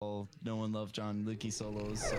No one loved John Lukey solos. So.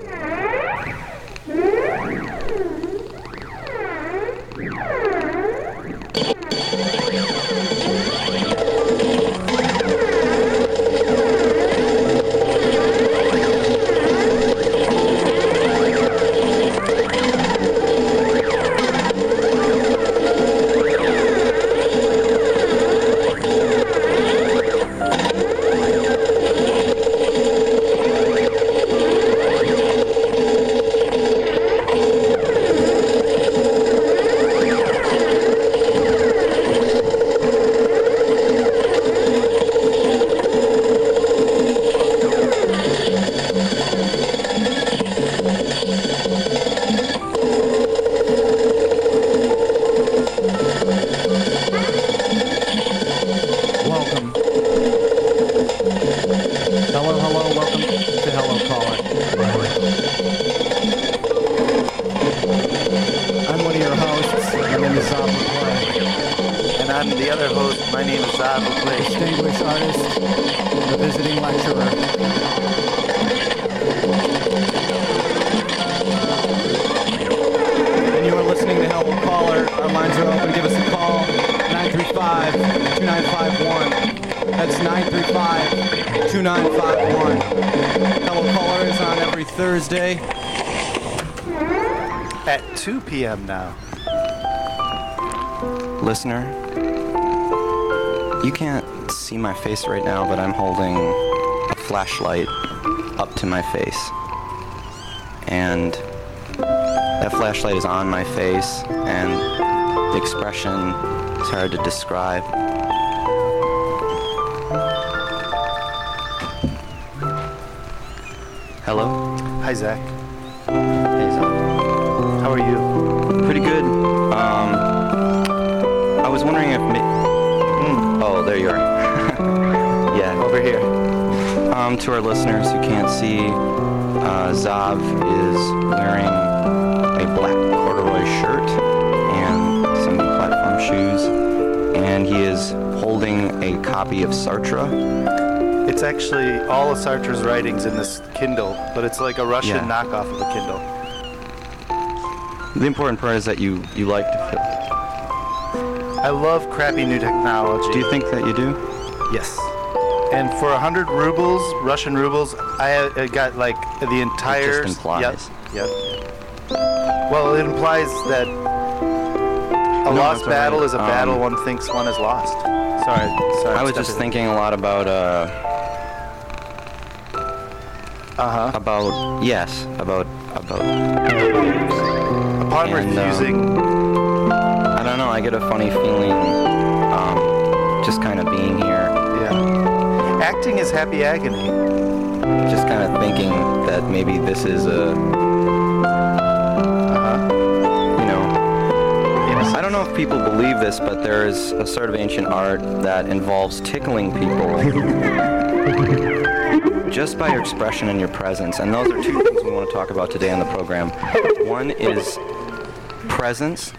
Thursday at 2 p.m. now. Listener, you can't see my face right now, but I'm holding a flashlight up to my face. And that flashlight is on my face, and the expression is hard to describe. Hello? Hi, Zach. Hey, Zach. How are you? Pretty good. I was wondering if... Oh, there you are. Yeah. Over here. To our listeners who can't see, Zav is wearing a black corduroy shirt and some platform shoes, and he is holding a copy of Sartre. It's actually all of Sartre's writings in this Kindle, but it's like a Russian knockoff of a Kindle. The important part is that you like to fit. I love crappy new technology. Do you think that you do? Yes. And for 100 rubles, Russian rubles, I got like the entire... It just implies. Yep. Well, it implies that a lost battle is a battle one thinks one has lost. Sorry. I was just thinking a lot about Upon refusing. I don't know. I get a funny feeling, just kind of being here. Yeah. Acting is happy agony. Just kind of thinking that maybe this is I don't know if people believe this, but there is a sort of ancient art that involves tickling people just by your expression and your presence. And those are two things we want to talk about today on the program. One is presence,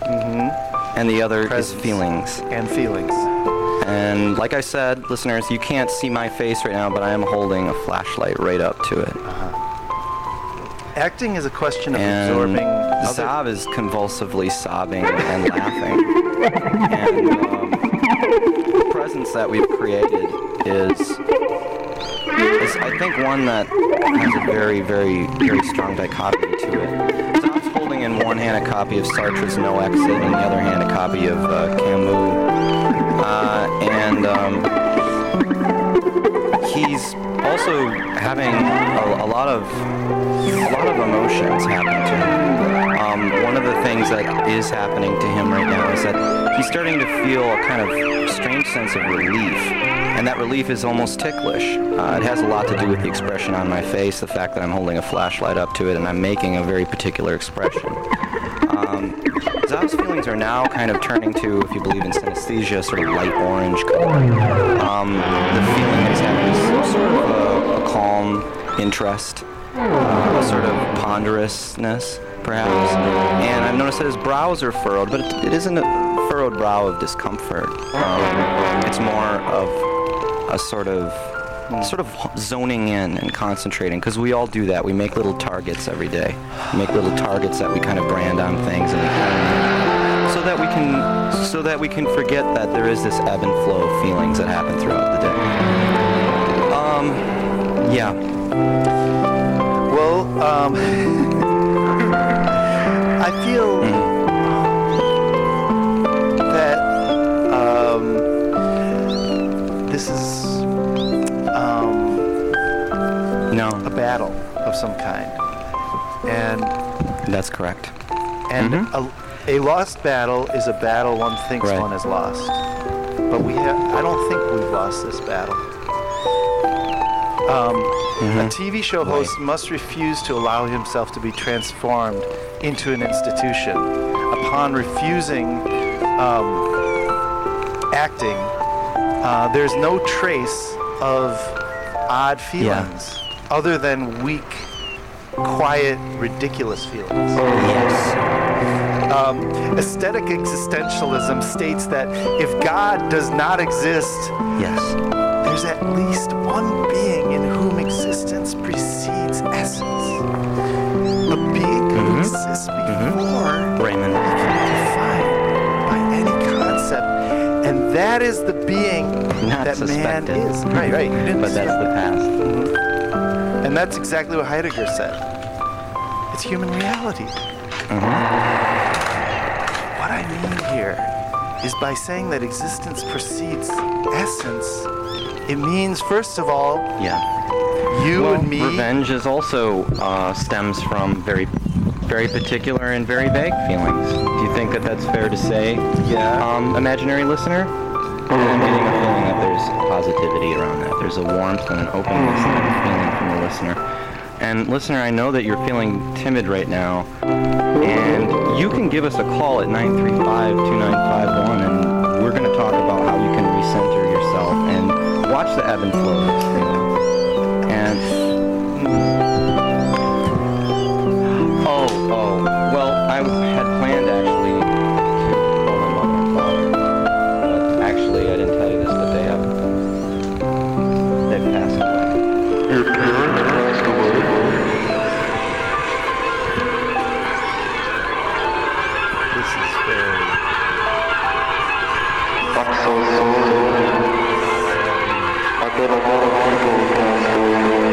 and the other is feelings. And feelings. And like I said, listeners, you can't see my face right now, but I am holding a flashlight right up to it. Acting is a question of absorbing... Zav is convulsively sobbing and laughing. And the presence that we've created is I think one that has a very, very, very strong dichotomy to it. Zav's holding in one hand a copy of Sartre's No Exit, and in the other hand a copy of Camus. He's also having a lot of emotions happen to him. One of the things that is happening to him right now is that he's starting to feel a kind of strange sense of relief, and that relief is almost ticklish. It has a lot to do with the expression on my face, the fact that I'm holding a flashlight up to it and I'm making a very particular expression. Zav's feelings are now kind of turning to, if you believe in synesthesia, sort of light orange color. The feeling that he's having is sort of a calm interest, a sort of ponderousness, perhaps. And I've noticed that his brows are furrowed, but it isn't a furrowed brow of discomfort. It's more of a sort of sort of zoning in and concentrating, because we all do that. We make little targets every day. We make little targets that we kind of brand on things, and we so that we can forget that there is this ebb and flow of feelings that happen throughout the day. Yeah. Well, I feel that this is a battle of some kind, and that's correct. And a lost battle is a battle one thinks one has lost, but I don't think we've lost this battle. A TV show host must refuse to allow himself to be transformed into an institution. Upon refusing acting, there's no trace of odd feelings other than weak, quiet, ridiculous feelings. Aesthetic existentialism states that if God does not exist, there's at least one being in whom existence precedes essence. A being who exists before Raymond can be defined by any concept, and that is the being that suspected. man is. Right. You didn't But that's the past. And that's exactly what Heidegger said. It's human reality. What I mean here is by saying that existence precedes essence, it means, first of all, you and me. Revenge is also stems from very, very particular and very vague feelings. Do you think that that's fair to say? Imaginary listener? I'm getting a feeling that there's positivity around that. There's a warmth and an openness that I'm feeling from the listener. And listener, I know that you're feeling timid right now, and you can give us a call at 935-2951, and we're going to talk about how you can recenter yourself and watch the ebb and flow of this feeling. And well, I had planned actually to call my mother and father, but actually I didn't tell you this, but they've passed away. Your parents passed away? This is very... I'm so sorry. I bet a lot of people passed away.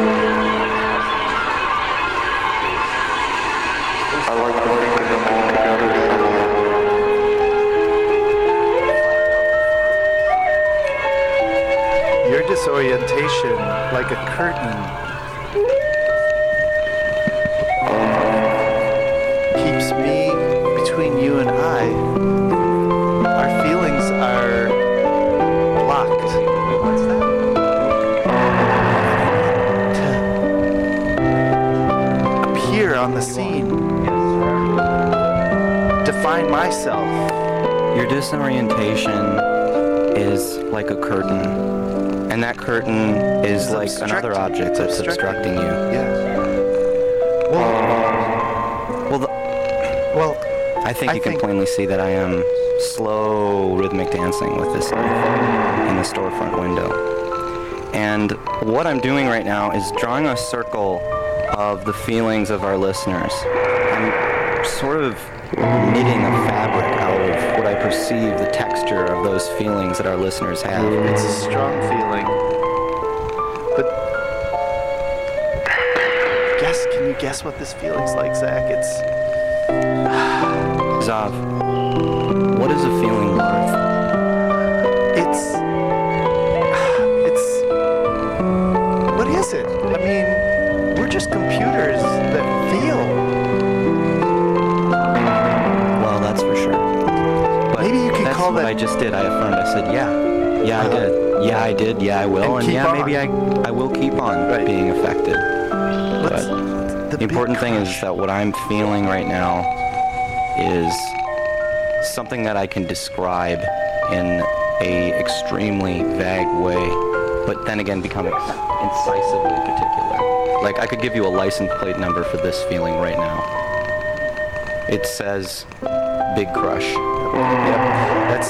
I like to think of them all together somewhere. Your disorientation, like a curtain, keeps me between you and I. Our feelings are blocked. Wait, what's that? To appear on the scene. Define myself. Your disorientation is like a curtain, and that curtain is like another object that's obstructing you. Well, I think you can plainly see that I am slow rhythmic dancing with this in the storefront window. And what I'm doing right now is drawing a circle of the feelings of our listeners. I'm sort of knitting a fabric out of what I perceive the texture of those feelings that our listeners have. It's a strong feeling. But can you guess what this feeling's like, Zach? It's... Zav, what is a feeling worth? What is it? I mean, we're just computers that feel. Well, that's for sure. But maybe you can call that... That's what I just did. I affirmed. I said, yeah, I did. Yeah, I did. Yeah, I will. And yeah, maybe I will keep on being affected. But the important thing is that what I'm feeling right now is something that I can describe in a extremely vague way, but then again become incisively particular. Like, I could give you a license plate number for this feeling right now. It says Big Crush.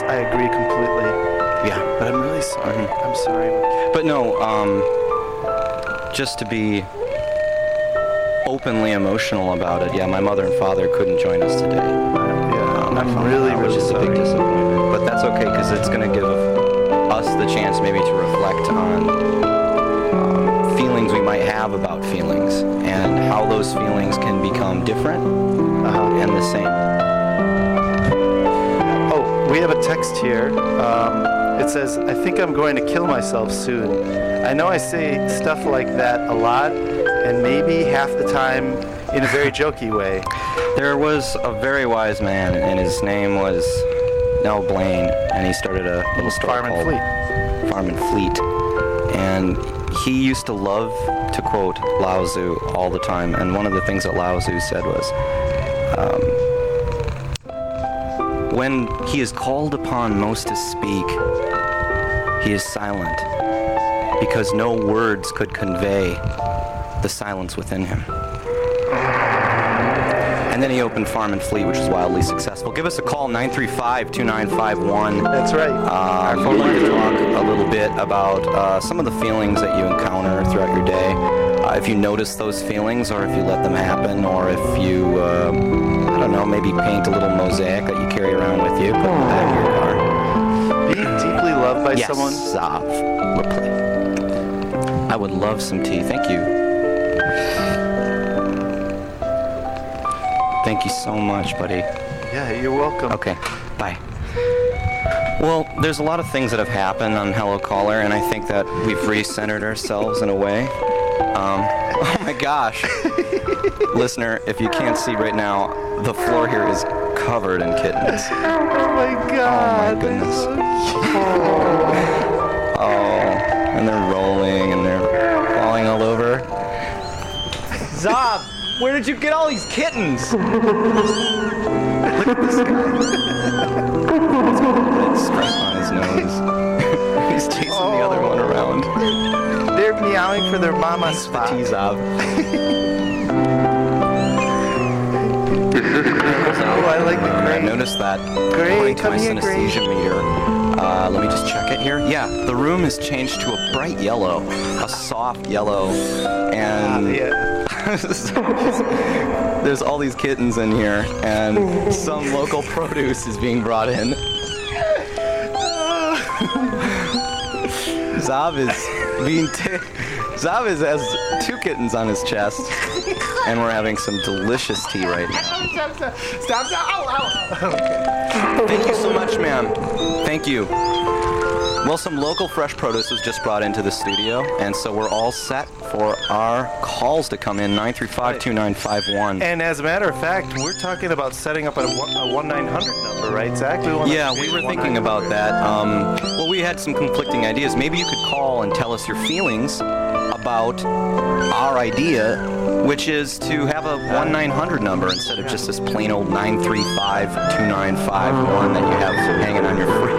I agree completely. Yeah. But I'm really sorry. I'm sorry. But no, just to be openly emotional about it, yeah, my mother and father couldn't join us today. I'm really, which is a big sorry. disappointment. But that's okay, because it's going to give us the chance maybe to reflect on feelings we might have about feelings and how those feelings can become different and the same. Oh, we have a text here. It says, I think I'm going to kill myself soon. I know I say stuff like that a lot, and maybe half the time in a very jokey way. There was a very wise man, and his name was Nell Blaine, and he started a little store Farm and called Fleet. Farm and Fleet. And he used to love to quote Lao Tzu all the time, and one of the things that Lao Tzu said was, when he is called upon most to speak, he is silent, because no words could convey the silence within him. And then he opened Farm and Fleet, which was wildly successful. Give us a call, 935-2951. That's right. We'd like to talk a little bit about some of the feelings that you encounter throughout your day. If you notice those feelings, or if you let them happen, or if you, I don't know, maybe paint a little mosaic that you carry around with you, put in the back of your car. Being deeply loved by Yes, someone. Zav. I would love some tea. Thank you. Thank you so much, buddy. Yeah, you're welcome. Okay, bye. Well, there's a lot of things that have happened on Hello Caller, and I think that we've recentered ourselves in a way. Oh my gosh. Listener, if you can't see right now, the floor here is covered in kittens. Oh my God. Oh my goodness. Oh, and they're rolling and they're falling all over. Zob, where did you get all these kittens? Look at this guy. He's got a red stripe on his nose. He's chasing the other one around. They're meowing for their mama Thanks for the spot. tea, Zob. Oh, I like the I gray. noticed that. Gray, According to come my here, Gray. synesthesia meter. Let me just check it here. Yeah, the room has changed to a bright yellow, a soft yellow, and Yeah. there's all these kittens in here, and some local produce is being brought in. Zav has 2 kittens on his chest, and we're having some delicious tea right now. Stop. Ow. Thank you so much, ma'am. Thank you. Well, some local fresh produce was just brought into the studio, and so we're all set for our calls to come in, 935-2951. And as a matter of fact, we're talking about setting up a 1-900 number, right, Zach? Yeah, we were thinking about that. Well, we had some conflicting ideas. Maybe you could call and tell us your feelings about our idea, which is to have a 1-900 number instead of just this plain old 935-2951 that you have hanging on your fridge.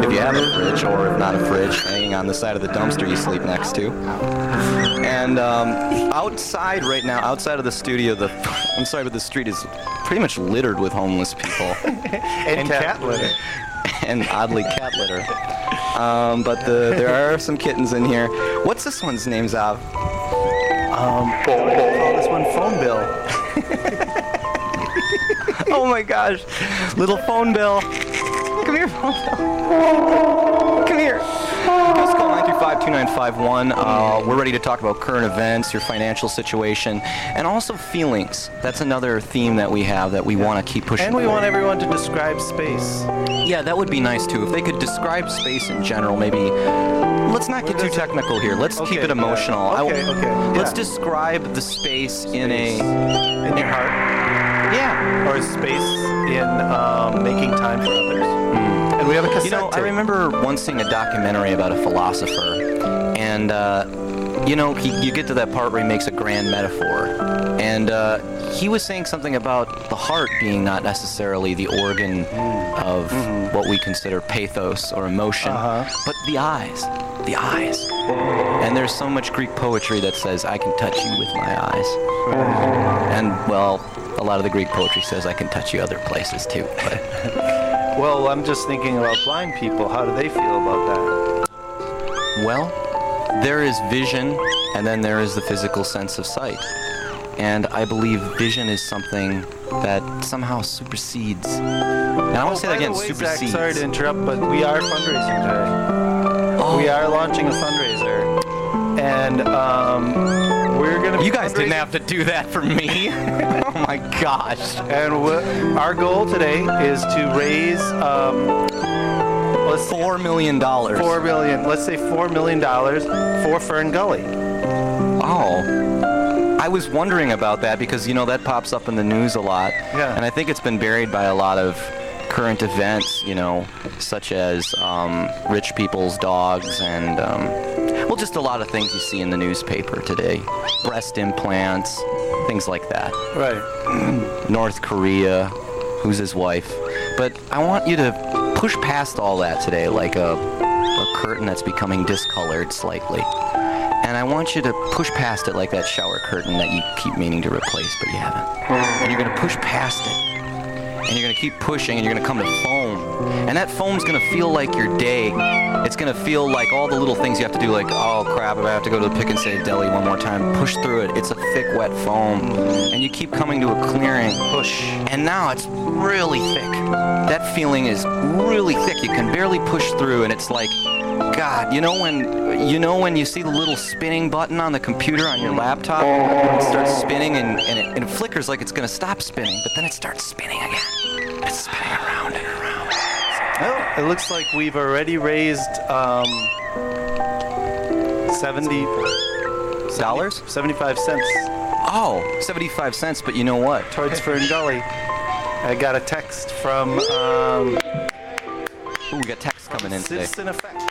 If you have a fridge, or if not a fridge, hanging on the side of the dumpster you sleep next to. And outside right now, outside of the studio, the street is pretty much littered with homeless people. And cat litter. And oddly cat litter. But there are some kittens in here. What's this one's name, Zav? Call this one Phone Bill. Oh my gosh. Little phone bill. Come here, phone bill. Come here. Give us a call, 935-2951. We're ready to talk about current events, your financial situation, and also feelings. That's another theme that we have that we want to keep pushing. And we want everyone to describe space. Yeah, that would be nice too. If they could describe space in general, maybe. Let's not get too technical here. Let's keep it emotional. Let's describe the space in your heart. Yeah. Or space in making time for others. And we have a cassette You know, I tape. remember once seeing a documentary about a philosopher, and you get to that part where he makes a grand metaphor, and he was saying something about the heart being not necessarily the organ of what we consider pathos or emotion, but the eyes. The eyes. And there's so much Greek poetry that says, I can touch you with my eyes. And, well, a lot of the Greek poetry says I can touch you other places too. But Well, I'm just thinking about blind people. How do they feel about that? well, there is vision and then there is the physical sense of sight. And I believe vision is something that somehow supersedes. And I want to say that again, by the way, Zach, supersedes. sorry to interrupt, but we are fundraising today. Oh. We are launching a fundraiser, and we're gonna. You guys didn't have to do that for me. Oh my gosh. And our goal today is to raise, let's $4 million. $4 million. Let's say $4 million for Fern Gully. Oh. I was wondering about that because, you know, that pops up in the news a lot. Yeah. And I think it's been buried by a lot of current events, you know, such as rich people's dogs and, well, just a lot of things you see in the newspaper today. Breast implants, things like that. Right. North Korea, who's his wife. But I want you to push past all that today, like a curtain that's becoming discolored slightly. And I want you to push past it like that shower curtain that you keep meaning to replace, but you haven't. And you're going to push past it. And you're going to keep pushing, and you're going to come to foam. And that foam's going to feel like your day. It's going to feel like all the little things you have to do, like, oh, crap, I have to go to the Pick and Save Deli one more time. Push through it. It's a thick, wet foam. And you keep coming to a clearing. Push. And now it's really thick. That feeling is really thick. You can barely push through, and it's like, God, you know when you see the little spinning button on the computer on your laptop, it starts spinning and it flickers like it's going to stop spinning, but then it starts spinning again. It's spinning around and around. Well, it looks like we've already raised $75 cents Oh, 75 cents, but you know what? towards Fern Gully. I got a text from Ooh, we got text coming in today. Citizen Effect.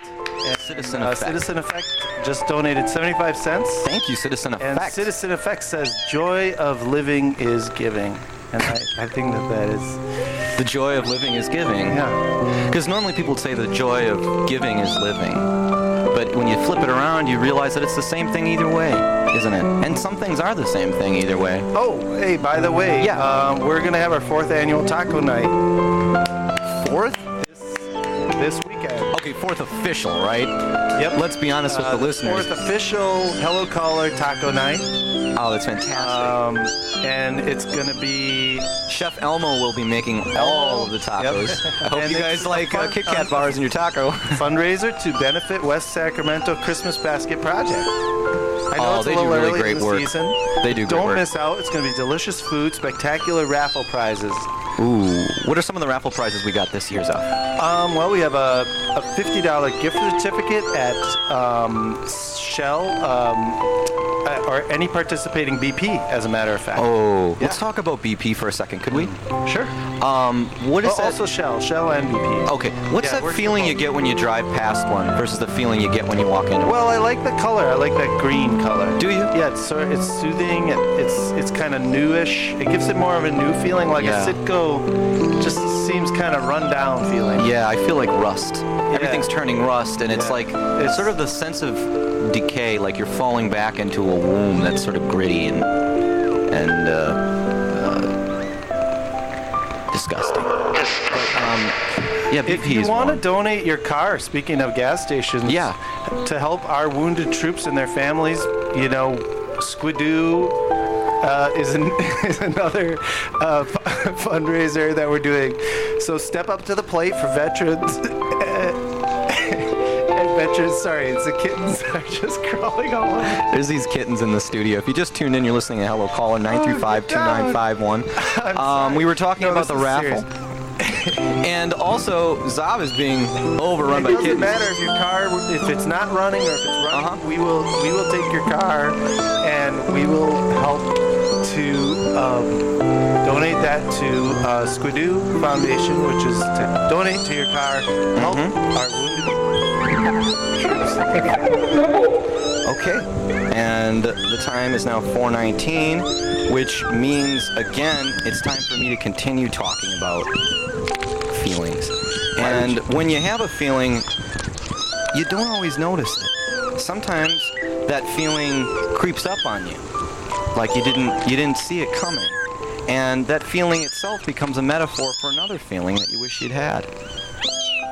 Citizen Effect. Citizen Effect just donated 75 cents. Thank you, Citizen And Effect. Citizen Effect says, joy of living is giving. And I think that is... The joy of living is giving. Yeah. Because normally people would say the joy of giving is living. But when you flip it around, you realize that it's the same thing either way, isn't it? And some things are the same thing either way. Oh, hey, by the way, Yeah. We're going to have our 4th annual taco night. 4th? This weekend. Okay, 4th official, right? Yep. Let's be honest with the listeners. 4th official Hello Caller taco night. Oh, that's fantastic. And it's going to be... Chef Elmo will be making all of the tacos. I hope And you guys it's like fun- Kit Kat bars in your taco. fundraiser to benefit West Sacramento Christmas Basket Project. I know Oh, it's a they do little really early great in the work. season. They do great Don't work. miss out. It's going to be delicious food, spectacular raffle prizes. Ooh. What are some of the raffle prizes we got this year, Zaf? Well, we have a $50 gift certificate at Shell or any participating BP, as a matter of fact. Oh, let's Yeah. talk about BP for a second, could we? Sure. What is that? Also Shell and BP. Okay, what's Yeah, that we're feeling you get when you drive past one versus the feeling you get when you walk into one? Well, I like the color. I like that green color. Do you? Yeah, it's soothing. It's kind of newish. It gives it more of a new feeling. Like Yeah. a Citgo just seems kind of run down feeling. Yeah, I feel like rust. Everything's turning rust, and it's Yeah. like it's sort of the sense of decay, like you're falling back into a womb that's sort of gritty and disgusting. Yeah, BP If you is want to one. donate your car, speaking of gas stations, Yeah. to help our wounded troops and their families, you know, Squidoo is another fundraiser that we're doing. So step up to the plate for veterans. Sorry, it's the kittens that are just crawling all over. There's these kittens in the studio. If you just tuned in, you're listening to Hello Caller 935-2951. We were talking about the raffle. And also, Zav is being overrun by It doesn't kittens. matter if your car, if it's not running or if it's running, Uh-huh. we will take your car and we will help to donate that to Squidoo Foundation, which is to donate to your car, help our wounded troops. Okay. And the time is now 4:19, which means, again, it's time for me to continue talking about feelings. And when you have a feeling, you don't always notice it. Sometimes that feeling creeps up on you, like you didn't see it coming. And that feeling itself becomes a metaphor for another feeling that you wish you'd had.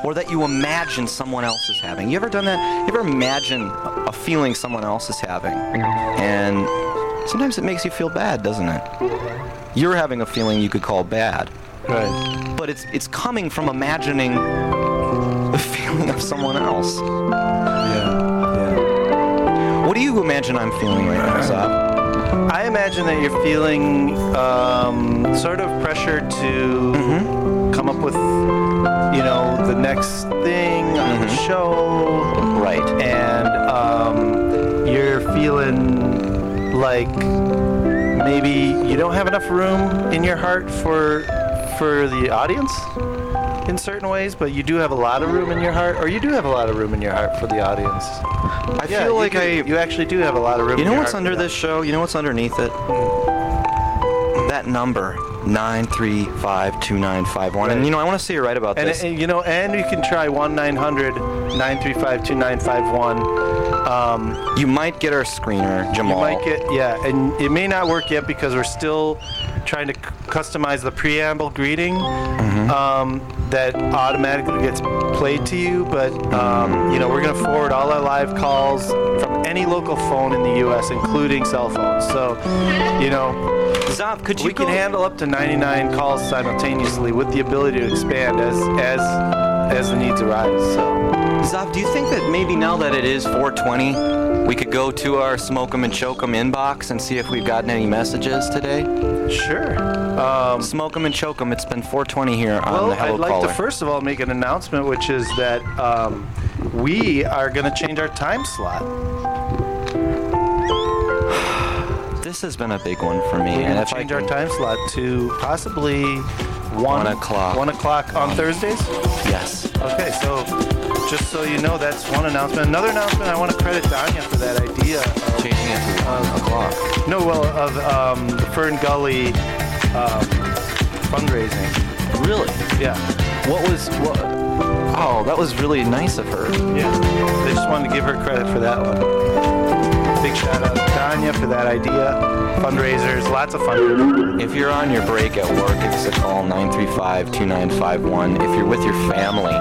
Or that you imagine someone else is having. You ever done that? You ever imagine a feeling someone else is having. And sometimes it makes you feel bad, doesn't it? You're having a feeling you could call bad. Right. But it's coming from imagining the feeling of someone else. Yeah. What do you imagine I'm feeling right now, Zab? I imagine that you're feeling sort of pressure to come up with, the next thing on the show. Right. And you're feeling like maybe you don't have enough room in your heart for the audience in certain ways, but you do have a lot of room in your heart, or you do have a lot of room in your heart for the audience. I feel like you actually do have a lot of room. You know in your what's heart under this show? You know what's underneath it? That number, 9352951. Right. And I want to say you're right about this. And you can try 1-900-935-2951. You might get our screener, Jamal. You might get, and it may not work yet because we're still trying to customize the preamble greeting that automatically gets played to you. But we're going to forward all our live calls from any local phone in the U.S., including cell phones. So, Zab, could you we can handle up to 99 calls simultaneously with the ability to expand as the needs arise. So. Zab, do you think that maybe now that it is 4:20, we could go to our Smoke 'em and Choke 'em inbox and see if we've gotten any messages today? Sure. Smoke 'em and Choke 'em. It's been 4:20 here on the Hello I'd like Caller. to first of all make an announcement, which is that we are going to change our time slot. This has been a big one for me. We're And going to change our time slot to possibly 1 o'clock. 1 o'clock on Thursdays? Yes. Okay, so just so you know, that's one announcement. Another announcement, I want to credit Danya for that idea. Changing it to 1 o'clock. No, of the Fern Gully fundraising. Really? Yeah. Oh, that was really nice of her. Yeah. I just wanted to give her credit for that one. Big shout out to Tanya for that idea. Fundraisers, lots of fundraisers. If you're on your break at work, give us a call, 935-2951. If you're with your family,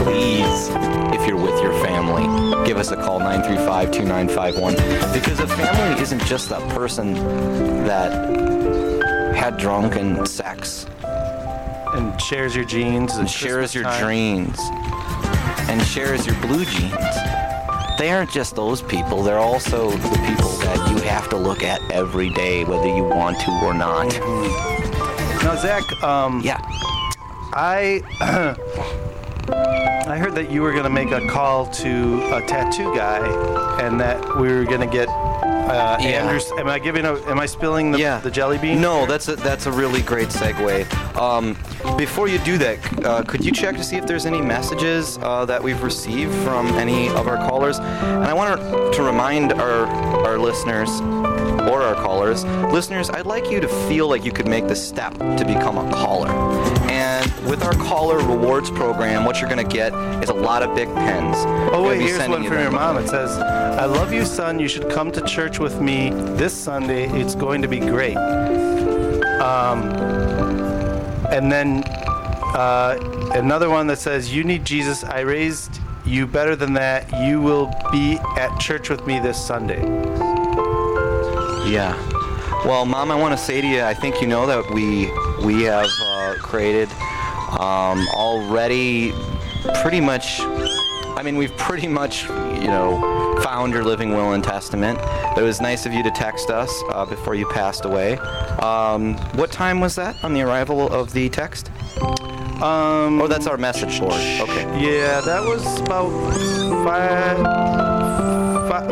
please, if you're with your family, give us a call, 935-2951. Because a family isn't just that person that had drunken sex. And shares your jeans. And shares your dreams. And shares your blue jeans. They aren't just those people. They're also the people that you have to look at every day, whether you want to or not. Now, Zach, Yeah. I heard that you were going to make a call to a tattoo guy, and that we were going to get Andrews. Am I spilling the jelly bean? No, that's a really great segue. Before you do that, could you check to see if there's any messages that we've received from any of our callers? And I want to remind our listeners or our callers, I'd like you to feel like you could make the step to become a caller. And with our caller rewards program, what you're going to get is a lot of big pens. Oh wait, here's one from your mom. It says, "I love you, son. You should come to church with me this Sunday. It's going to be great." And then another one that says, "You need Jesus. I raised you better than that. You will be at church with me this Sunday." Yeah. Well, Mom, I want to say to you, I think you know that we have created already pretty much, we've pretty much, found your living will and testament. It was nice of you to text us before you passed away. What time was that on the arrival of the text? Oh, that's our message board. Okay. Yeah, that was about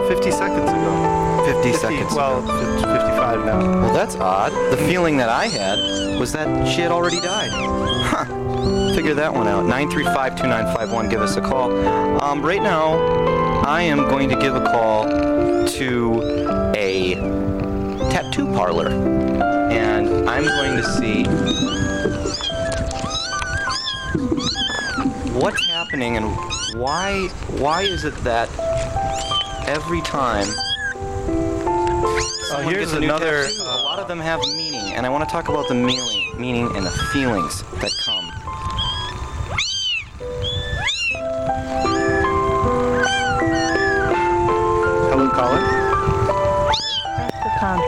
50 seconds ago. 50 seconds. Well, 55 now. Well, that's odd. The feeling that I had was that she had already died. Huh. Figure that one out. 935-2951. Give us a call. Right now, I am going to give a call to a tattoo parlor. And I'm going to see what's happening and why is it that every time someone here's gets a new another tattoo, a lot of them have meaning, and I want to talk about the meaning and the feelings that come.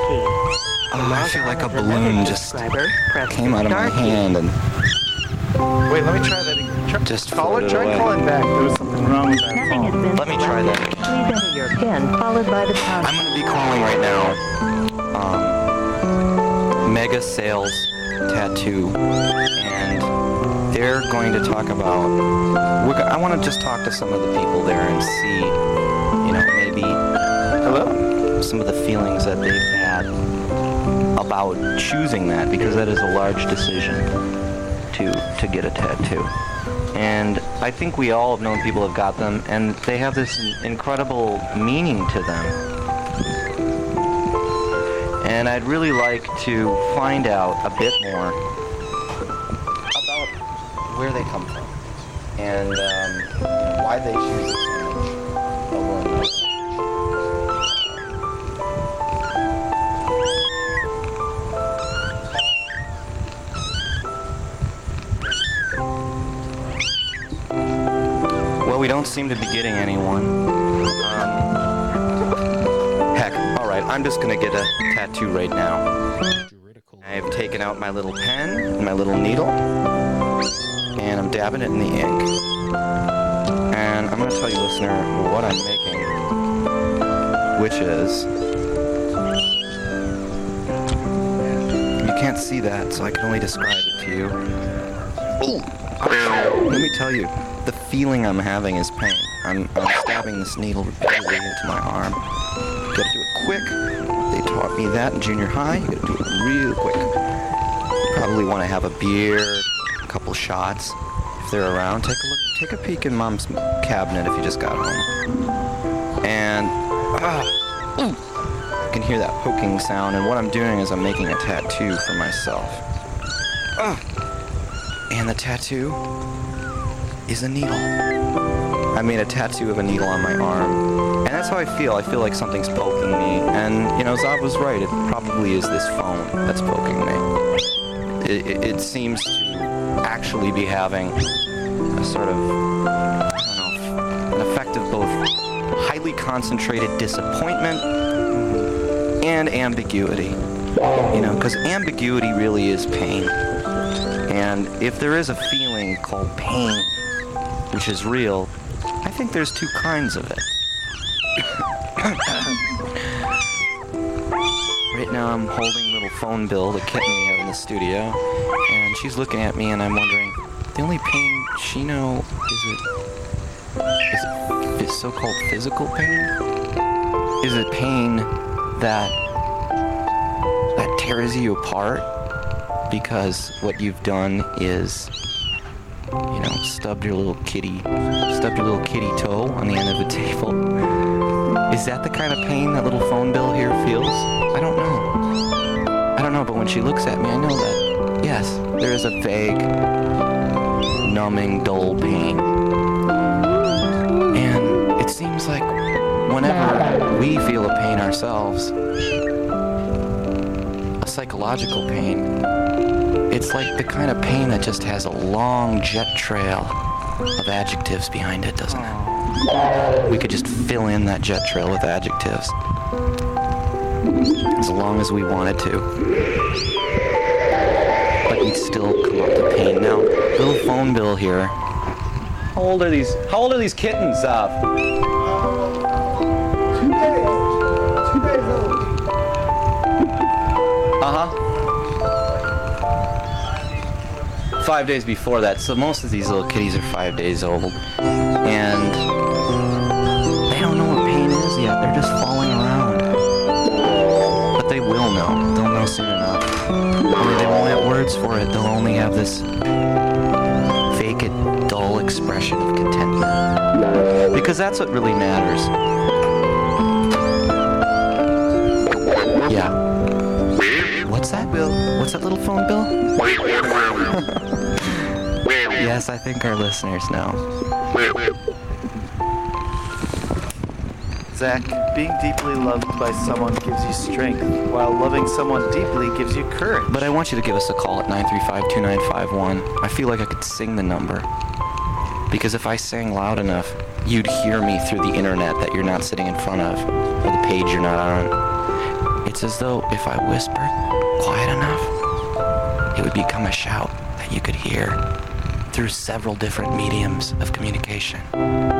Oh, I feel like a balloon just came out of my hand and Wait, let me try that again. just Call it, floated try away. calling back. There was something wrong with that Nothing has phone. been Let me try that selected. again. Please enter your PIN followed by the pound. I'm gonna be calling right now. Mega Sales Tattoo, and they're going to talk about. I want to just talk to some of the people there and see, maybe some of the feelings that they've had about choosing that, because that is a large decision to get a tattoo. And I think we all have known people have got them, and they have this incredible meaning to them. And I'd really like to find out a bit more about where they come from and why they choose this image over another. Well, we don't seem to be getting anyone. Heck, alright, I'm just gonna get a tattoo right now. I've taken out my little pen and my little needle, and I'm dabbing it in the ink. And I'm gonna tell you, listener, what I'm making, which is... You can't see that, so I can only describe it to you. Ooh! Let me tell you, the feeling I'm having is pain. I'm stabbing this needle repeatedly into my arm. You gotta do it quick. They taught me that in junior high. You gotta do it real quick. You probably want to have a beer, a couple shots. If they're around, take a peek in Mom's cabinet if you just got home. And you can hear that poking sound. And what I'm doing is I'm making a tattoo for myself. And the tattoo is a needle. I made a tattoo of a needle on my arm. And that's how I feel. I feel like something's poking me. And, Zab was right. It probably is this phone that's poking me. It seems to actually be having a sort of, an effect of both highly concentrated disappointment and ambiguity. Because ambiguity really is pain. And if there is a feeling called pain, which is real, I think there's two kinds of it. Right now I'm holding little phone Bill, the kitten we have in the studio, and she's looking at me and I'm wondering, the only pain she knows, is it so-called physical pain? Is it pain that tears you apart because what you've done is, stubbed your little kitty toe on the end of a table? Is that the kind of pain that little phone Bill here feels? I don't know, but when she looks at me, I know that, yes, there is a vague, numbing, dull pain. And it seems like whenever we feel a pain ourselves, a psychological pain, it's like the kind of pain that just has a long jet trail of adjectives behind it, doesn't it? We could just fill in that jet trail with adjectives as long as we wanted to. But we'd still come up to pain. Now, little phone Bill here. How old are these kittens, 2 days old. Uh-huh. 5 days before that, so most of these little kitties are 5 days old, and they don't know what pain is yet. They're just falling around, but they will know. They'll know soon enough. Only they won't have words for it. They'll only have this fake, dull expression of contentment, because that's what really matters. Yeah. What's that, Bill? What's that little phone, Bill? Yes, I think our listeners know. Zach, being deeply loved by someone gives you strength, while loving someone deeply gives you courage. But I want you to give us a call at 935-2951. I feel like I could sing the number. Because if I sang loud enough, you'd hear me through the internet that you're not sitting in front of, or the page you're not on. It's as though if I whispered quiet enough, it would become a shout that you could hear through several different mediums of communication. And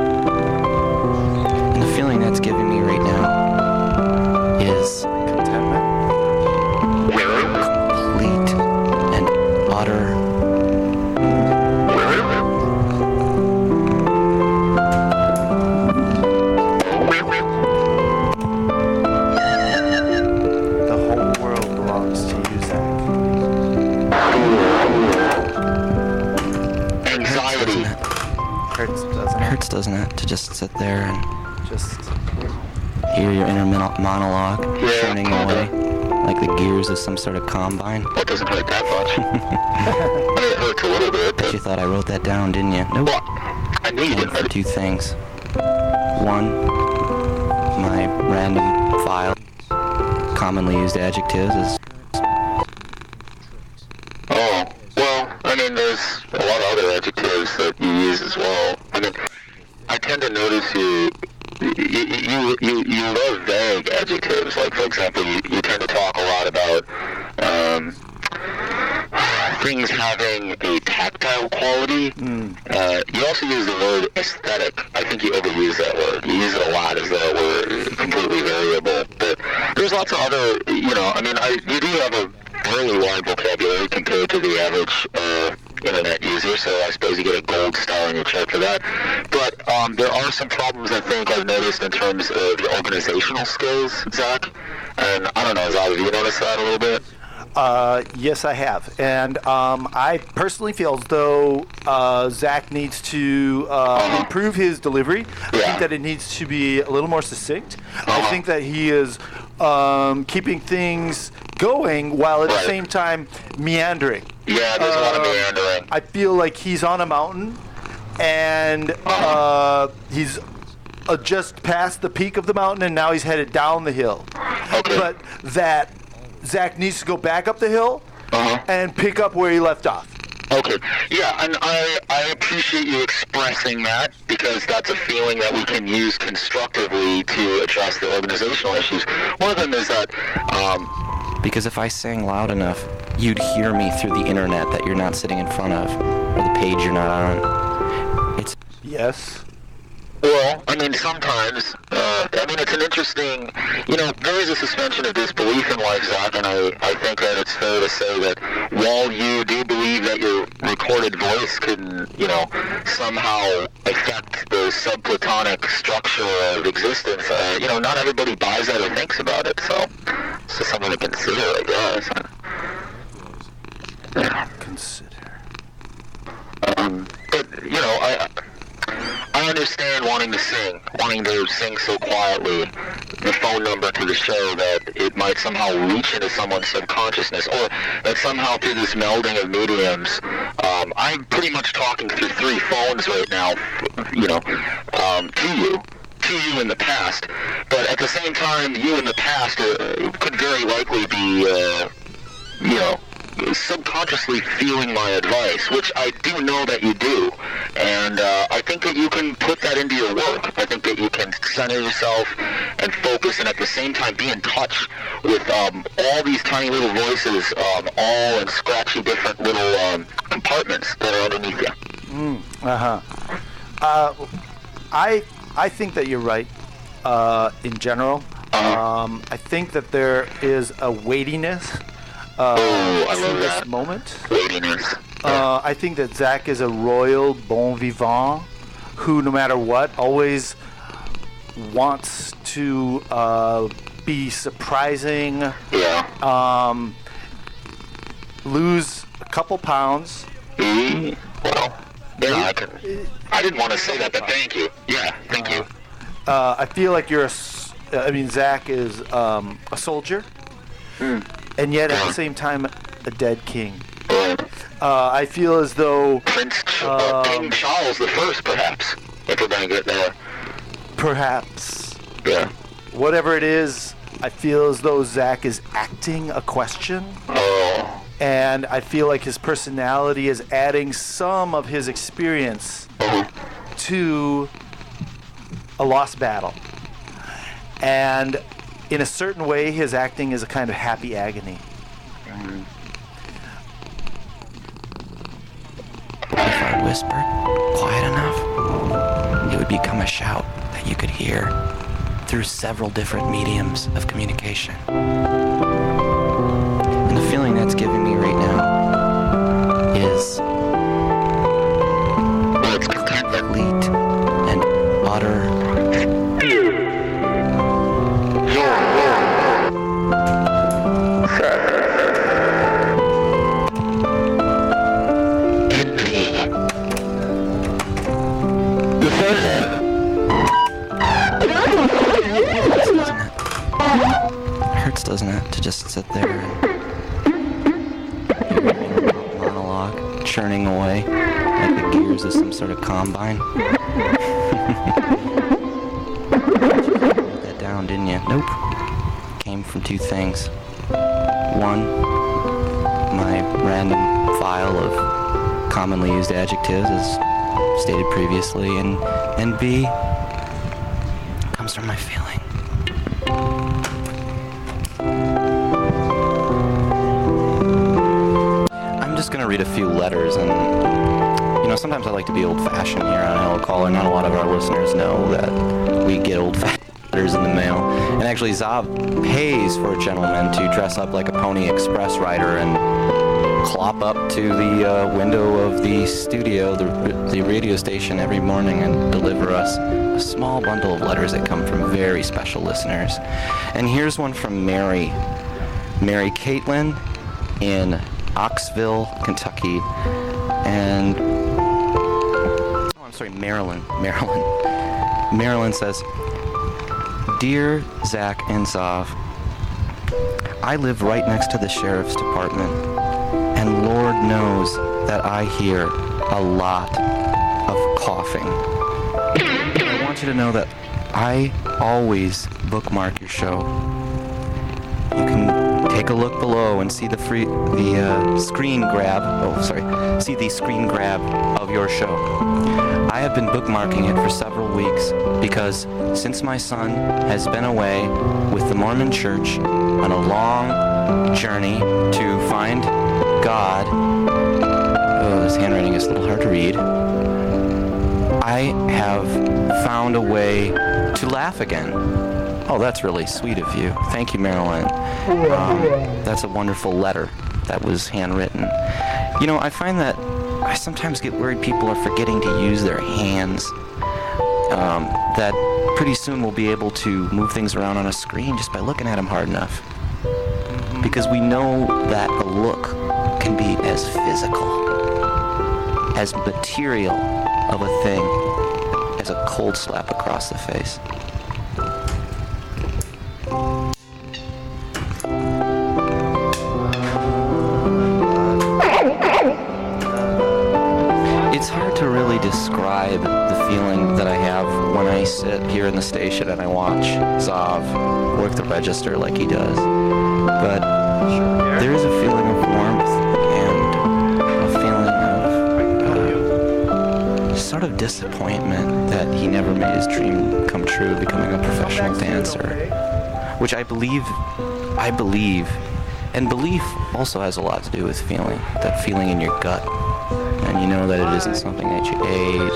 the feeling that's giving me right now is Contentment. complete and utter The whole world belongs to you, Zach. Anxiety. Hurts, doesn't it? hurts, doesn't it, to just sit there and Just hear your inner monologue Yeah. churning away like the gears of some sort of combine. That doesn't hurt that much. It hurts a little bit, But but you thought I wrote that down, didn't you? Nope. well, I knew you And didn't for hurt. two things. One, my random file, commonly used adjectives is Oh, well, I mean, there's a lot of other adjectives that you use as well. I mean, I tend to notice you love vague adjectives. Like, for example, you tend to talk a lot about things having a tactile quality. You also use the word aesthetic. I think you overuse that word. You use it a lot as though it were completely variable. But there's lots of other, you do have a fairly wide vocabulary compared to the average internet user, so I suppose you get a gold star on your chart for that. But there are some problems I think I've noticed in terms of your organizational skills, Zach. And I don't know, Zach, have you noticed that a little bit? Yes, I have. And I personally feel as though Zach needs to improve his delivery. I Yeah. think that it needs to be a little more succinct. I think that he is keeping things going while at the Right. same time meandering. Yeah, there's a lot of meandering. I feel like he's on a mountain and he's just past the peak of the mountain and now he's headed down the hill. Okay. But that Zach needs to go back up the hill and pick up where he left off. Okay. Yeah, and I appreciate you expressing that because that's a feeling that we can use constructively to address the organizational issues. One of them is that, because if I sang loud enough, you'd hear me through the internet that you're not sitting in front of, or the page you're not on. It's Yes. well, I mean, sometimes, it's an interesting, there is a suspension of disbelief in life, Zach, and I think that it's fair to say that while you do believe that your recorded voice can, somehow affect the subplatonic structure of existence, not everybody buys that or thinks about it, so it's just something to consider, I guess. Yeah. Consider. But, I understand wanting to sing so quietly, the phone number to the show that it might somehow reach into someone's subconsciousness, or that somehow through this melding of mediums, I'm pretty much talking through three phones right now, to you in the past, but at the same time, you in the past could very likely be, subconsciously feeling my advice, which I do know that you do, and I think that you can put that into your work. I think that you can center yourself and focus, and at the same time be in touch with all these tiny little voices, all in scratchy different little compartments that are underneath you. I think that you're right in general. I think that there is a weightiness I to love this that. moment. Weightiness. I think that Zach is a royal bon vivant who, no matter what, always wants to be surprising, Yeah. lose a couple pounds. Well, yeah, I didn't want to say that, but thank you. Yeah, thank you. I feel like Zach is a soldier, and yet at the same time, a dead king. I feel as though King Charles the First, perhaps, if we're going to get there. perhaps, Yeah. whatever it is, I feel as though Zach is acting a question, Oh. and I feel like his personality is adding some of his experience to a lost battle. And in a certain way, his acting is a kind of happy agony. If I whispered quiet enough, it would become a shout that you could hear through several different mediums of communication. And the feeling that's giving me right now is complete and utter doesn't it, to just sit there and hear your inner monologue churning away like the gears of some sort of combine. Wrote that down, didn't you? Nope. Came from two things. One, my random file of commonly used adjectives, as stated previously, and B, comes from my feeling. Going to read a few letters, and sometimes I like to be old-fashioned here on Hello Caller. Not a lot of our listeners know that we get old-fashioned letters in the mail, and actually Zav pays for a gentleman to dress up like a Pony Express rider and clop up to the window of the studio, the radio station every morning, and deliver us a small bundle of letters that come from very special listeners. And here's one from Mary Caitlin in Oxville, Kentucky, and Maryland. Maryland says, "Dear Zach and Zav, I live right next to the sheriff's department, and Lord knows that I hear a lot of coughing. I want you to know that I always bookmark your show. You can take a look below and see the screen grab. See the screen grab of your show. I have been bookmarking it for several weeks because since my son has been away with the Mormon Church on a long journey to find God, this handwriting is a little hard to read, I have found a way to laugh again." Oh, that's really sweet of you. Thank you, Marilyn. That's a wonderful letter that was handwritten. I find that I sometimes get worried people are forgetting to use their hands. That pretty soon we'll be able to move things around on a screen just by looking at them hard enough. Because we know that a look can be as physical, as material of a thing, as a cold slap across the face. It's hard to really describe the feeling that I have when I sit here in the station and I watch Zav work the register like he does. But there is a feeling of warmth and a feeling of sort of disappointment that he never made his dream come true, becoming a professional dancer, which I believe, and belief also has a lot to do with feeling, that feeling in your gut. And you know that it isn't something that you ate.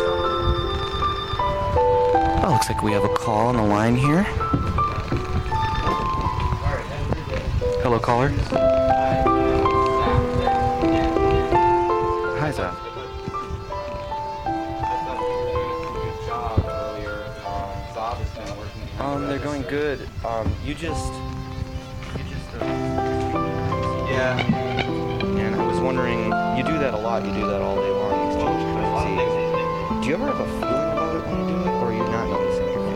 Oh, looks like we have a call on the line here. Hello, caller. Hi, Zav. They're going good. Yeah. And I was wondering, you do that a lot, you do that all day long, you exchange courtesy. Do you ever have a feeling about it when you do it, or are you not noticing your feeling?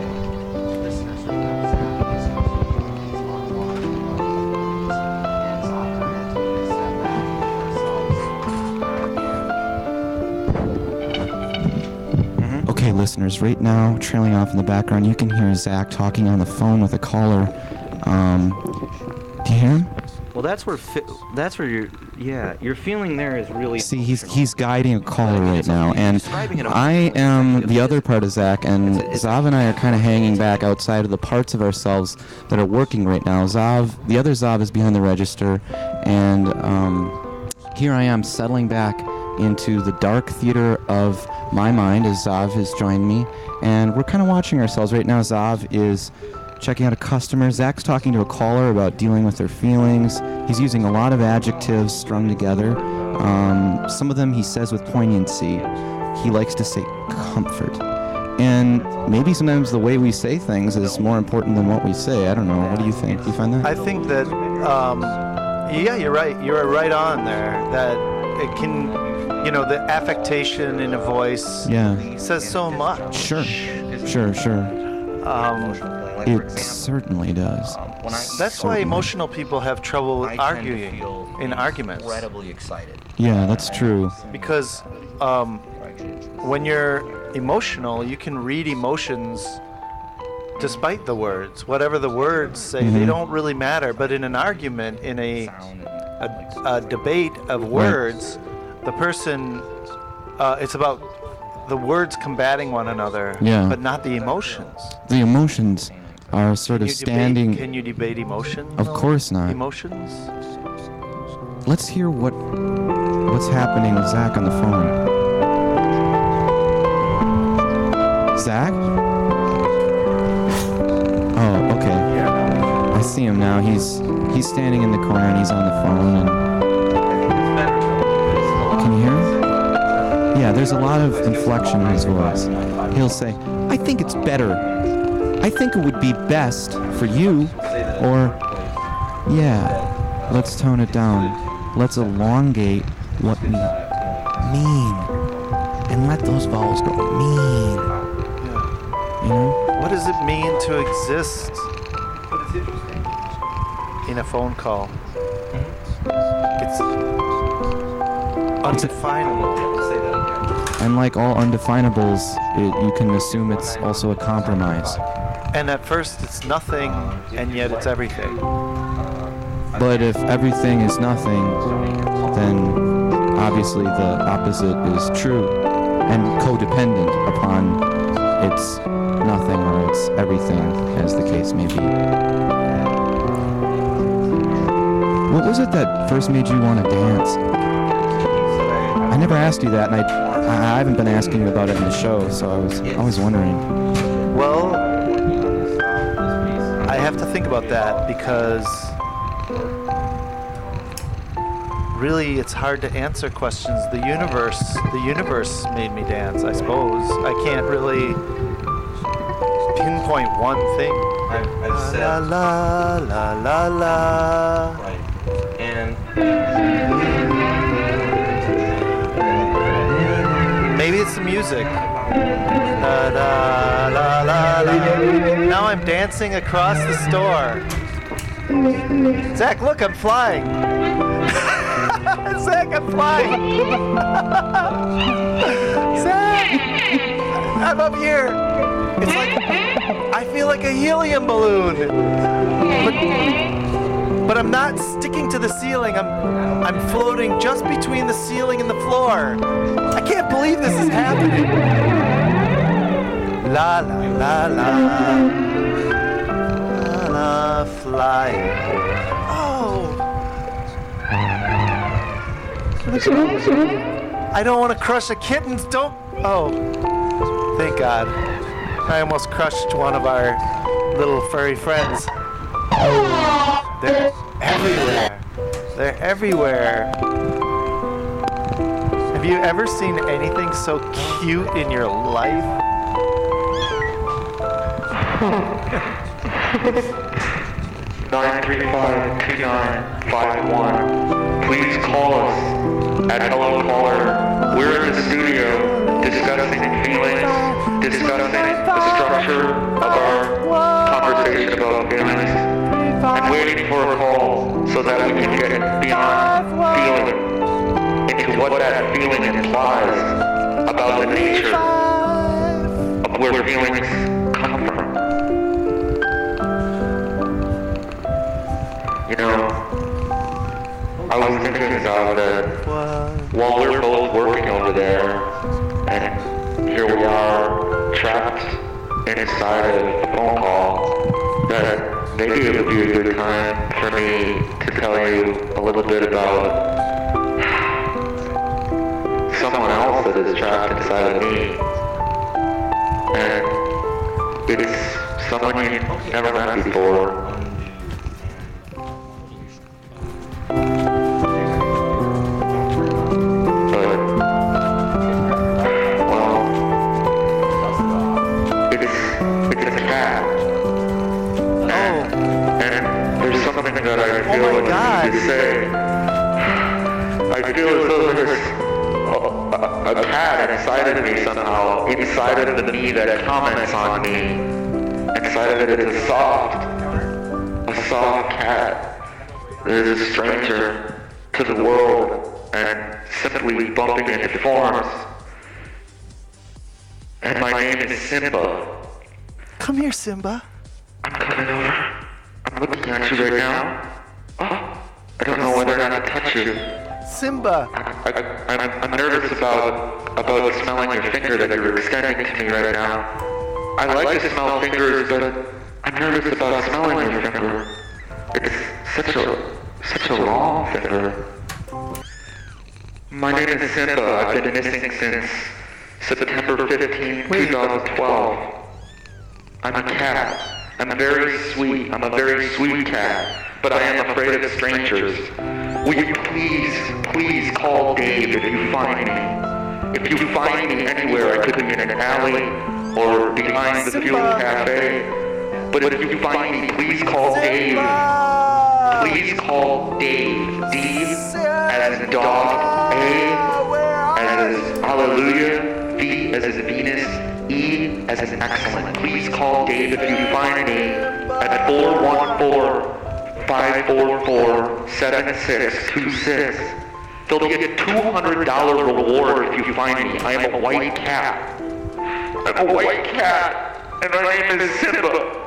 Okay, listeners, right now, trailing off in the background, you can hear Zach talking on the phone with a caller. Do you hear him? Well, that's where your feeling there is really. See, he's guiding a caller right now, and I am the other part of Zach, and Zav and I are kind of hanging back outside of the parts of ourselves that are working right now. The other Zav is behind the register, and here I am settling back into the dark theater of my mind as Zav has joined me, and we're kind of watching ourselves right now. Zav is checking out a customer. Zach's talking to a caller about dealing with their feelings. He's using a lot of adjectives strung together. Some of them he says with poignancy. He likes to say comfort. And maybe sometimes the way we say things is more important than what we say. I don't know. What do you think? Do you find that? I think that, yeah, you're right. You're right on there. That it can, the affectation in a voice says so much. Sure. It certainly does. That's why emotional people have trouble arguing in arguments. Incredibly excited. Yeah, that's true. Because when you're emotional, you can read emotions despite the words. Whatever the words say, they don't really matter. But in an argument, in a debate of words, the person, it's about the words combating one another, but not the emotions. The emotions are sort of standing. Can you debate emotions? Of course not. Emotions? Let's hear what's happening with Zach on the phone. Zach? Oh, okay. I see him now. He's standing in the corner and he's on the phone. And can you hear him? Yeah, there's a lot of inflection in his voice. He'll say, "I think it's better. I think it would be best for you," or, "Yeah, let's tone it down. Let's elongate what we mean and let those vowels go. Mean." What does it mean to exist in a phone call? It's undefinable. And like all undefinables, you can assume it's also a compromise. And at first it's nothing, and yet it's everything. But if everything is nothing, then obviously the opposite is true and codependent upon its nothing or its everything, as the case may be. What was it that first made you want to dance? I never asked you that, and I haven't been asking you about it in the show, so I was wondering. Well, I have to think about that because really it's hard to answer questions. The universe made me dance, I suppose. I can't really pinpoint one thing. I've said La la la la. right, and maybe it's the music. La la la la la. Now I'm dancing across the store. Zach, look, I'm flying. Zach, I'm flying. Zach, I'm up here. It's like I feel like a helium balloon. But I'm not sticking to the ceiling. I'm floating just between the ceiling and the floor. I can't believe this is happening. La la la la. La la flying. Oh. I don't want to crush a kitten. Don't. Oh. Thank God. I almost crushed one of our little furry friends. They're everywhere. They're everywhere. Have you ever seen anything so cute in your life? 935-2951. Please call us at Hello Caller. We're in the studio discussing feelings, discussing the structure of our conversation about feelings, and waiting for a call so that we can get beyond feeling into what that feeling implies about the nature of where feelings come from. You know, I was thinking about that while we're both working over there, and here we are trapped inside of a phone call, that maybe it would be a good time for me to tell you a little bit about someone else that is trapped inside of me. And it's someone you never met before. But, well, it's a cat. And there's something that I feel like I need to say. I feel as though there's a cat inside of me somehow, inside of the me that comments on me, inside of it is a soft cat that is a stranger to the world and simply bumping into forms. And my name is Simba. Come here, Simba. I'm coming over. I'm looking at you right now. Oh, I don't know whether or not to touch you. Simba. I'm nervous about smelling your finger that you're extending to me right now. I like to smell fingers, but I'm nervous about smelling your finger. It's such a long finger. My name is Simba. I've been missing since September 15, 2012. I'm a cat. I'm very sweet. I'm a very sweet cat. But I am afraid of strangers. Will you please call Dave if you find me? If you find me anywhere, I could be in an alley or behind the Fuel Cafe. But if you find me, please call Dave. Please call Dave. D as in dog, A as in hallelujah, V as in Venus, E as in excellent. Please call Dave if you find me at 414-544-7626. There'll be a $200 reward if you find me. I am a white cat. I'm a white cat, and my name is Simba.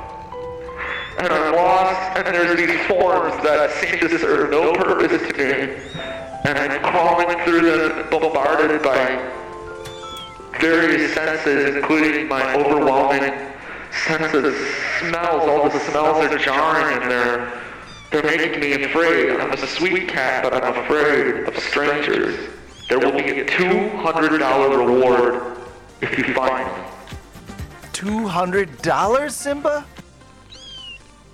And I'm lost, and there's these forms that seem to serve no purpose to me. And I'm crawling through them, bombarded by various senses, including my overwhelming sense of smells. All the smells are jarring, and they're making me afraid. I'm a sweet cat, but I'm afraid of strangers. There will be a $200 reward if you find me. $200, Simba?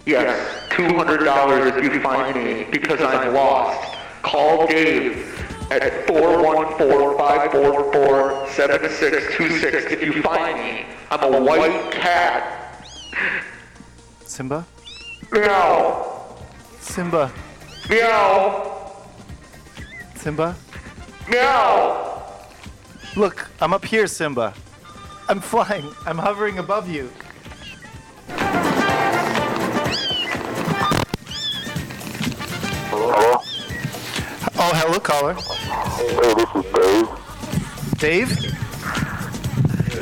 Yes, $200 if you find me, because I'm lost. Call Dave at 414-544-7626 if you find me. I'm a white cat. Simba? Meow. Simba? Meow. Simba? Meow. Look, I'm up here, Simba. I'm flying. I'm hovering above you. Hello? Oh, hello, caller. Hey, this is Dave. Dave?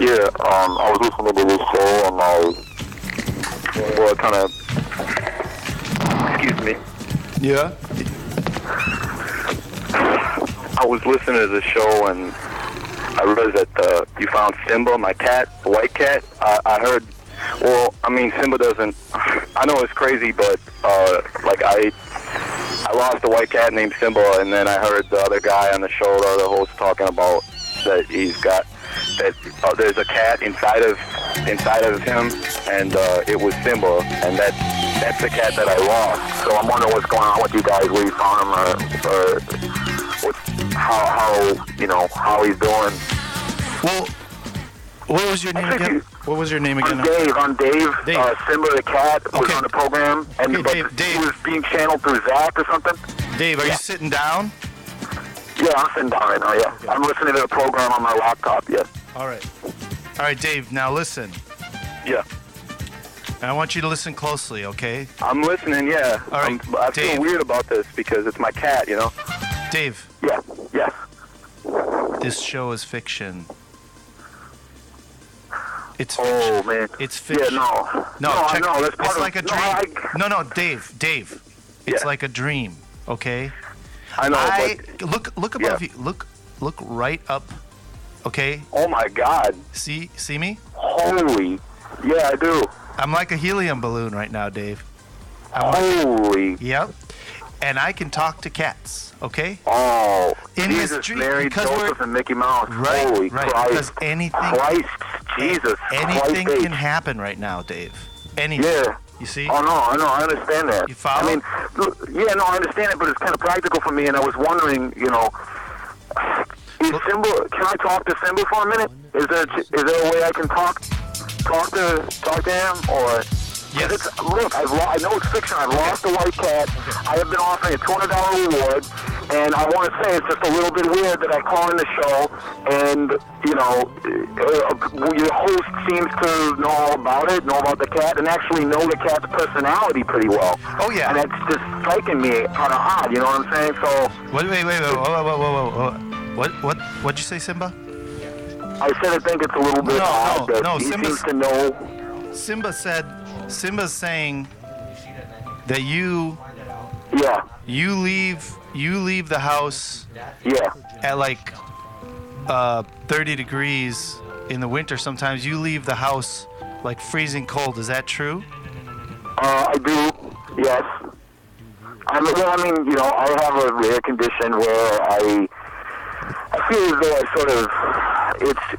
Yeah, I was listening to this show and I kind of, excuse me. Yeah? I was listening to the show and I realized that you found Simba, my cat, the white cat. I heard, well, I mean, Simba doesn't, I know it's crazy, but like I lost a white cat named Simba, and then I heard the other guy on the show, the other host, talking about that he's got, that there's a cat inside of him, and it was Simba, and that's the cat that I lost. So I'm wondering what's going on with you guys, where you found him, or how he's doing. Well, what was your name again? What was your name again? I'm Dave. Dave. Simba the cat was on the program, and Okay, but Dave. he was being channeled through Zach or something. Dave, are you sitting down? Yeah, I'm sitting down right now, yeah. Okay. I'm listening to the program on my laptop, yes. All right. All right, Dave, now listen. Yeah. I want you to listen closely, okay? I'm listening, yeah. All right, I Dave. feel weird about this because it's my cat, you know? Dave, Yeah, yes. this show is fiction. It's Oh, fiction. man. It's fiction. Yeah, no. No, I check. know, that's part It's of like a no, dream. No, Dave. It's Yeah. like a dream, okay? I know, look above you. Look right up. Okay. Oh my God. See me? Holy. Yeah, I do. I'm like a helium balloon right now, Dave. Holy. Yep. And I can talk to cats. Okay. Oh. In Jesus, the street, Mary, because Joseph, and Mickey Mouse. Right. Holy Right. Christ. Because anything. Christ. Jesus. Anything Christ can happen right now, Dave. Anything. Yeah. You see? Oh, no, I understand that. You follow? I mean, yeah, no, I understand it, but it's kind of practical for me, and I was wondering, you know, is Simba, can I talk to Simba for a minute? Is there a way I can talk to him, or... Yes. Look, I know it's fiction. I've lost a white cat. I have been offering a $200 reward, and I want to say it's just a little bit weird that I call in the show, and, you know, your host seems to know all about it, know about the cat, and actually know the cat's personality pretty well. Oh, yeah. And it's just striking me kind of odd, you know what I'm saying? So... Wait. Whoa. What'd you say, Simba? I said I think it's a little bit odd that he seems to know... Simba's saying that you leave the house at like 30 degrees in the winter. Sometimes you leave the house like freezing cold. Is that true? I do, yes. I mean, you know, I have a rare condition where I feel as though I sort of,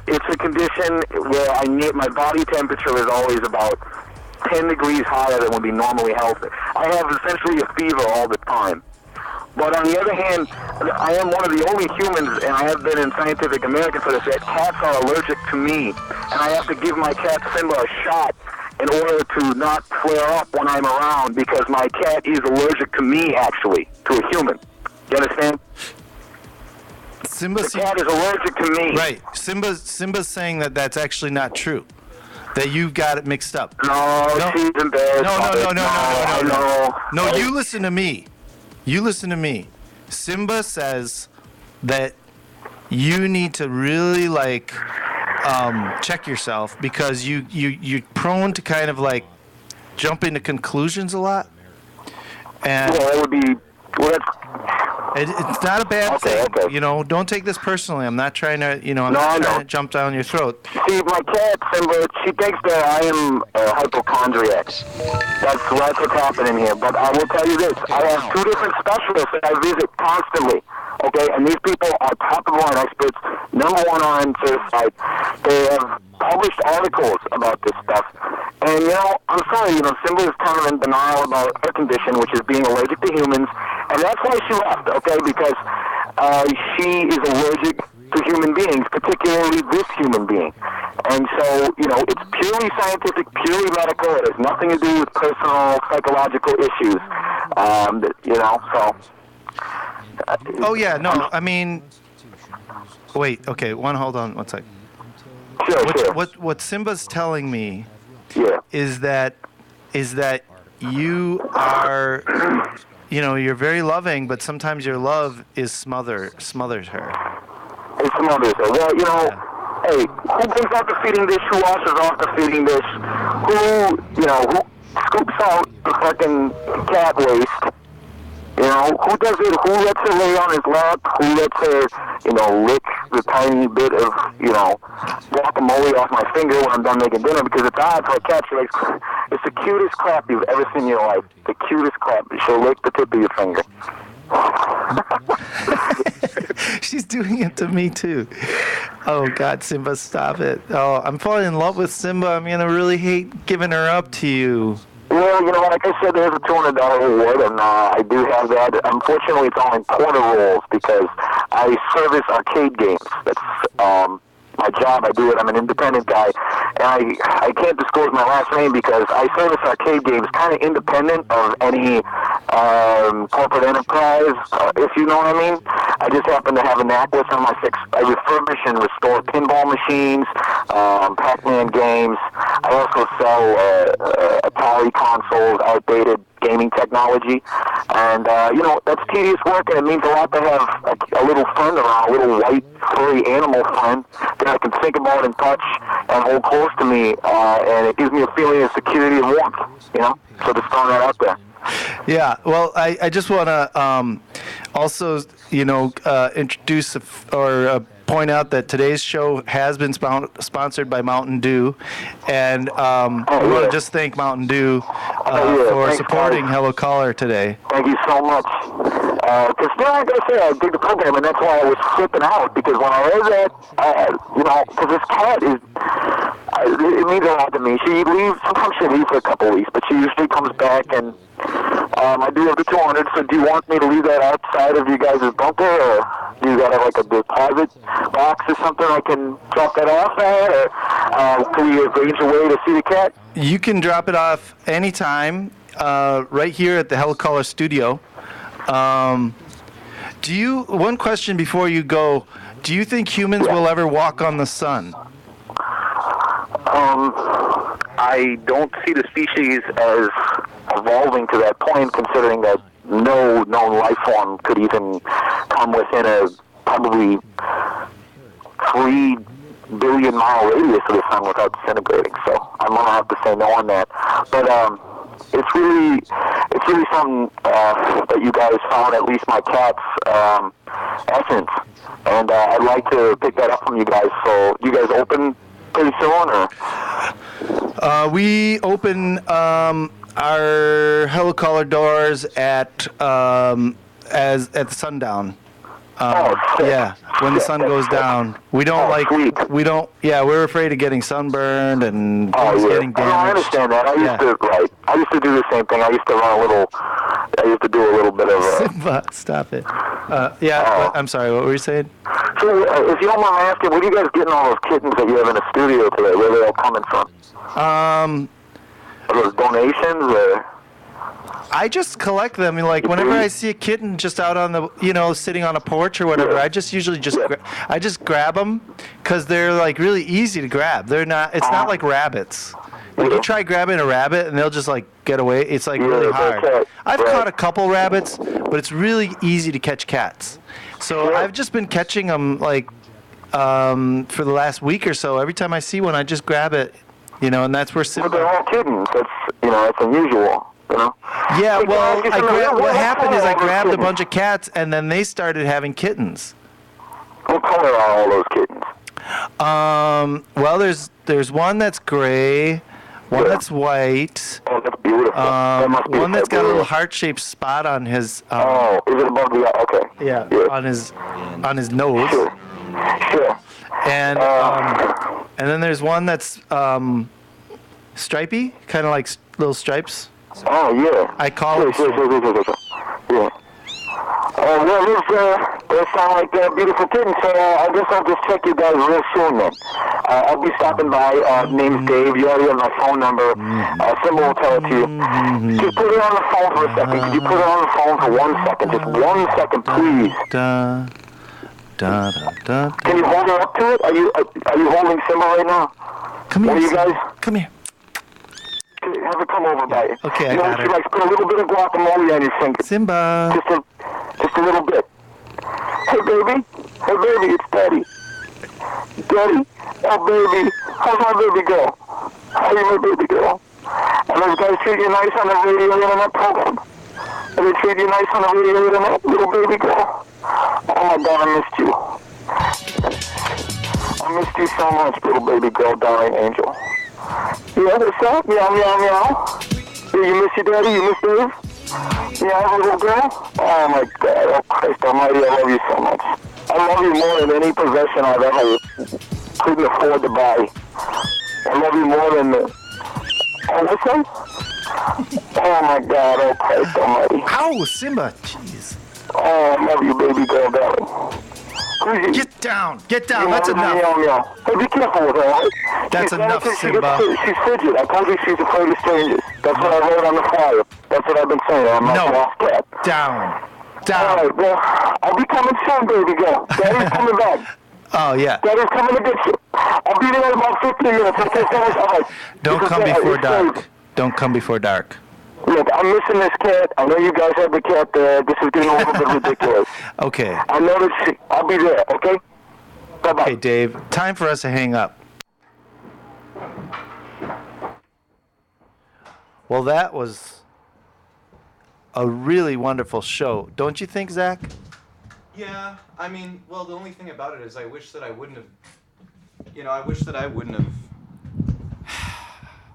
it's a condition where I need, my body temperature is always about 10 degrees higher than would be normally healthy. I have essentially a fever all the time. But on the other hand, I am one of the only humans, and I have been in Scientific American for this, that cats are allergic to me. And I have to give my cat Simba a shot in order to not flare up when I'm around, because my cat is allergic to me, actually, to a human. You understand? The cat is allergic to me. Right. Simba's saying that that's actually not true. That you got it mixed up. No, she's embarrassed. No, you listen to me. Simba says that you need to really like check yourself, because you're prone to kind of like jump into conclusions a lot. And that would be it's not a bad thing. Okay. You know, don't take this personally. I'm not trying to, I'm not trying to jump down your throat. See, my cat, Simba, she thinks that I am a hypochondriac. That's what's happening here. But I will tell you this. I have 2 different specialists that I visit constantly. Okay, and these people are top-of-the-line experts, number 1 on certified. They have published articles about this stuff. And, I'm sorry, Simba is kind of in denial about her condition, which is being allergic to humans. And that's why she left, okay, because she is allergic to human beings, particularly this human being. And so, it's purely scientific, purely medical. It has nothing to do with personal psychological issues, so... Oh, yeah, no, I mean... Wait, okay, hold on one second. Sure. What Simba's telling me is that you are... you're very loving, but sometimes your love smothers her. It smothers her. Well, hey, who brings out the feeding dish? Who washes off the feeding dish? Who scoops out the fucking cat waste? Who does it? Who lets her lay on his lap? Who lets her, lick the tiny bit of, guacamole off my finger when I'm done making dinner? Because it's odd for a cat. It's the cutest crap you've ever seen in your life. The cutest crap. She'll lick the tip of your finger. She's doing it to me, too. Oh, God, Simba, stop it. Oh, I'm falling in love with Simba. I'm going to really hate giving her up to you. Well, like I said, there's a $200 reward, and I do have that. Unfortunately, it's all in quarter rolls because I service arcade games. That's my job. I do it. I'm an independent guy, and I can't disclose my last name because I service arcade games kind of independent of any corporate enterprise, if you know what I mean. I just happen to have a knack with them. I refurbish and restore pinball machines, Pac-Man games. I also sell Atari consoles, outdated gaming technology, and that's tedious work, and it means a lot to have a little friend around, a little white furry animal friend that I can think about and touch and hold close to me, and it gives me a feeling of security and warmth, so just throwing that out there. Yeah, well, I just want to also, introduce point out that today's show has been sponsored by Mountain Dew, and we want to just thank Mountain Dew for Thanks, supporting guys. Hello Caller today. Thank you so much. Because I gotta say, I dig the program, and that's why I was flipping out. Because when I heard that, because this cat is, it means a lot to me. She leaves. Sometimes she leaves for a couple of weeks, but she usually comes back, and I do have the 200. So do you want me to leave that outside of you guys' bunker, or do you got like a deposit box or something I can drop that off at, or can we arrange a way to see the cat? You can drop it off anytime, right here at the Hello Caller studio. One question before you go, do you think humans will ever walk on the sun? I don't see the species as evolving to that point, considering that no known life form could even come within a probably 3 billion mile radius of the sun without disintegrating. So I'm gonna have to say no on that. But it's really something that you guys found, at least my cat's essence, and I'd like to pick that up from you guys. So you guys open pretty soon, or? We open our Hello Caller doors at the sundown. Yeah, when the sun goes down. We don't we're afraid of getting sunburned and things getting damaged. I understand that. I used to do the same thing. I used to do a little bit of Simba, stop it. I'm sorry, what were you saying? So, if you don't mind me asking, where are you guys getting all those kittens that you have in the studio today? Where are they all coming from? Are those donations, or? I just collect them. Like whenever I see a kitten just out on the, sitting on a porch or whatever, I just usually I just grab them because they're like really easy to grab. They're not. It's not like rabbits. Like you try grabbing a rabbit and they'll just like get away. It's like really hard. I've caught a couple rabbits, but it's really easy to catch cats. So I've just been catching them like for the last week or so. Every time I see one, I just grab it, and that's where Simba. But they're all kittens. That's unusual. Yeah, well, what happened is I grabbed a bunch of cats, and then they started having kittens. What color are all those kittens? Well, there's one that's gray, one that's white. Oh, that's beautiful. One that's got a little heart-shaped spot on his. Is it above the? Okay. Yeah, on his nose. Sure. And then there's one that's stripy, kind of like little stripes. Oh, yeah. I call it. Yeah. Those sound like beautiful kittens, so I guess I'll just check you guys real soon then. I'll be stopping by. Name's Dave. You already have my phone number. Simba will tell it to you. Just put it on the phone for a second. Could you put it on the phone for 1 second? Just 1 second, please. Can you hold her up to it? Are you holding Simba right now? Come here. You guys? Come here. Have her come over by you. Okay, I got her. She likes put a little bit of guacamole on your finger. Simba. Just a little bit. Hey, baby. Hey, baby, it's Daddy. Daddy. Oh, baby. How's my baby girl? How are you, my baby girl? And those guys treat you nice on the radio internet program? And they treat you nice on the radio internet, little baby girl? Oh, my God, I missed you. I missed you so much, little baby girl, darling angel. Yeah, what's up? Meow, meow, meow. Yeah, you miss your daddy? You miss Dave? Yeah, little girl? Oh, my God. Oh, Christ almighty, I love you so much. I love you more than any possession I've ever couldn't afford to buy. I love you more than the... Oh, what's that? Oh, my God. Oh, Christ almighty. Ow, Simba. Jeez. Oh, I love you, baby girl, darling. Get down. Get down. That's enough. Hey, be careful with her, right? That's enough, Simba. She's fidget. I told you she's afraid of strangers. That's what I wrote on the flyer. That's what I've been saying. I'm not a lost cat. Down. All right, well, I'll be coming soon, baby girl. Daddy's coming back. Oh, yeah. Daddy's coming to get you. I'll be there in about 15 minutes. Okay, all right. Don't come before dark. Don't come before dark. Look, I'm missing this cat. I know you guys have the cat there. This is getting a little bit ridiculous. Okay. I know that I'll be there, okay? Bye-bye. Okay, Dave. Time for us to hang up. Well, that was a really wonderful show. Don't you think, Zach? Yeah, I mean, well, the only thing about it is I wish that I wouldn't have, I wish that I wouldn't have,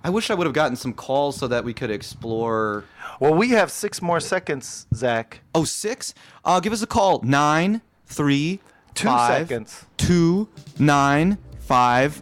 I wish I would have gotten some calls so that we could explore. Well, we have 6 more seconds, Zach. Oh, 6? Give us a call. 9 3 2 5 seconds. 2 9 5